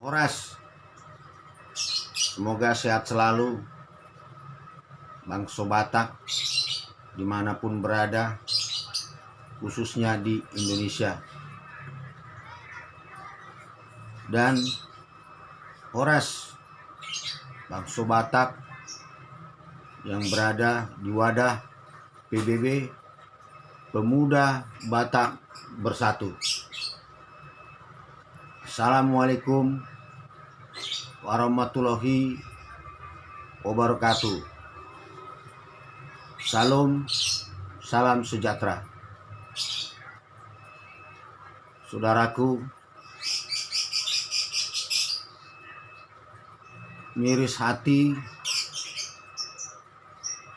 Horas, semoga sehat selalu bangsa Batak dimanapun berada, khususnya di Indonesia. Dan Horas, bangsa Batak yang berada di wadah PBB Pemuda Batak Bersatu. Assalamualaikum warahmatullahi wabarakatuh. Salam sejahtera. Saudaraku, miris hati,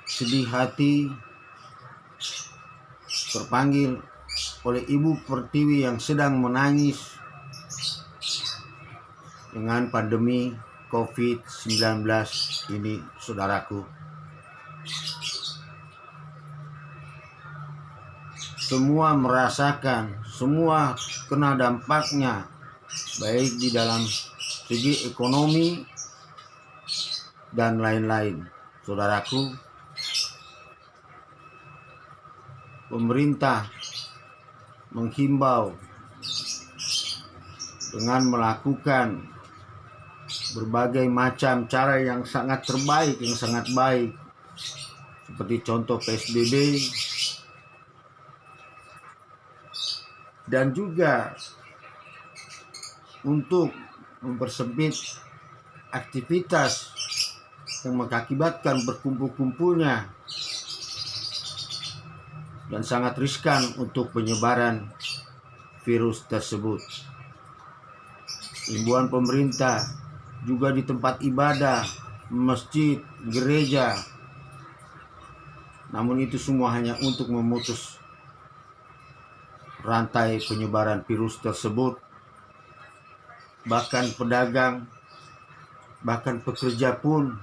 sedih hati, terpanggil oleh Ibu Pertiwi yang sedang menangis dengan pandemi COVID-19 ini, saudaraku. Semua merasakan, semua kena dampaknya, baik di dalam segi ekonomi dan lain-lain. Saudaraku, pemerintah menghimbau dengan melakukan berbagai macam cara yang sangat terbaik, yang sangat baik, seperti contoh PSBB, dan juga untuk mempersempit aktivitas yang mengakibatkan berkumpul-kumpulnya dan sangat riskan untuk penyebaran virus tersebut. Himbauan pemerintah juga di tempat ibadah, masjid, gereja. Namun itu semua hanya untuk memutus rantai penyebaran virus tersebut. Bahkan pedagang, bahkan pekerja pun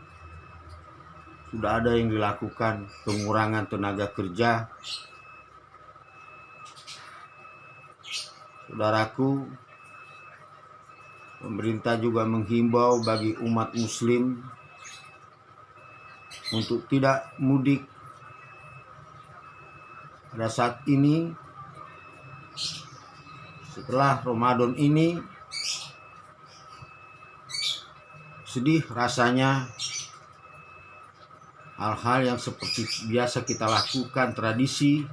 sudah ada yang dilakukan pengurangan tenaga kerja. Saudaraku, pemerintah juga menghimbau bagi umat muslim untuk tidak mudik pada saat ini. Setelah Ramadan ini, sedih rasanya hal-hal yang seperti biasa kita lakukan, tradisi,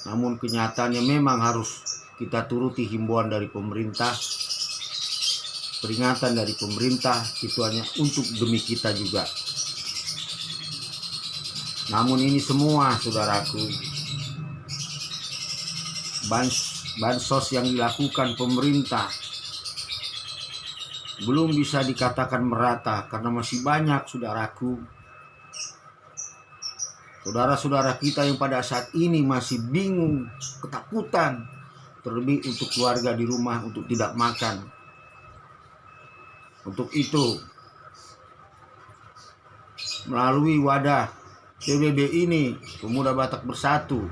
namun kenyataannya memang harus kita turuti himbauan dari pemerintah, peringatan dari pemerintah, itu hanya untuk demi kita juga. Namun ini semua, saudaraku, bansos yang dilakukan pemerintah belum bisa dikatakan merata karena masih banyak, saudaraku, saudara-saudara kita yang pada saat ini masih bingung, ketakutan, terlebih untuk keluarga di rumah untuk tidak makan. Untuk itu, melalui wadah PBB ini, Pemuda Batak Bersatu,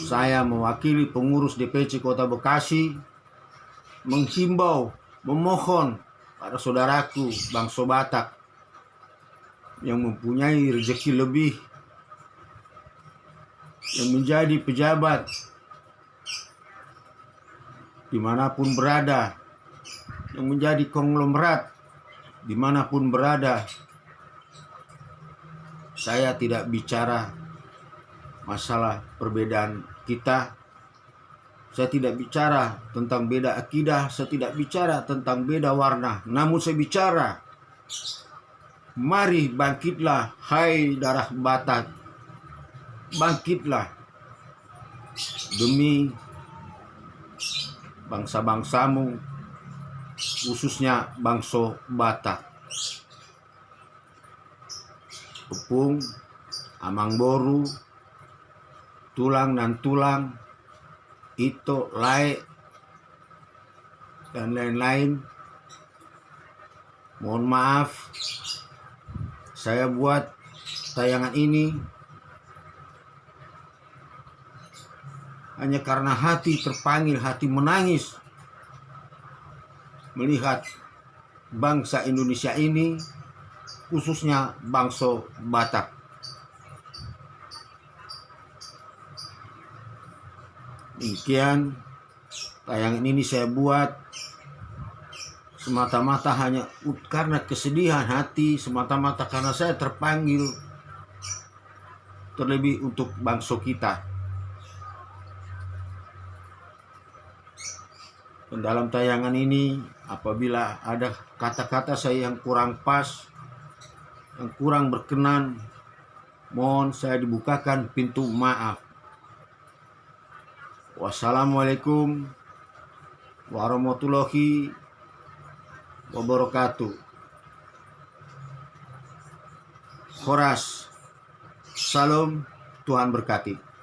saya mewakili pengurus DPC Kota Bekasi menghimbau, memohon pada saudaraku bangsa Batak yang mempunyai rezeki lebih, yang menjadi pejabat dimanapun berada, yang menjadi konglomerat dimanapun berada. Saya tidak bicara masalah perbedaan kita, saya tidak bicara tentang beda akidah, saya tidak bicara tentang beda warna, namun saya bicara, mari bangkitlah hai darah Batak, bangkitlah demi bangsa-bangsamu, khususnya bangsa Batak. Tepung, amang boru, tulang dan tulang, ito, lae, dan lain-lain. Mohon maaf, saya buat tayangan ini hanya karena hati terpanggil, hati menangis melihat bangsa Indonesia ini, khususnya bangsa Batak. Demikian tayangan ini saya buat semata-mata hanya karena kesedihan hati, semata-mata karena saya terpanggil, terlebih untuk bangsa kita. Dan dalam tayangan ini, apabila ada kata-kata saya yang kurang pas, yang kurang berkenan, mohon saya dibukakan pintu maaf. Wassalamualaikum warahmatullahi wabarakatuh. Khoras, salam, Tuhan berkati.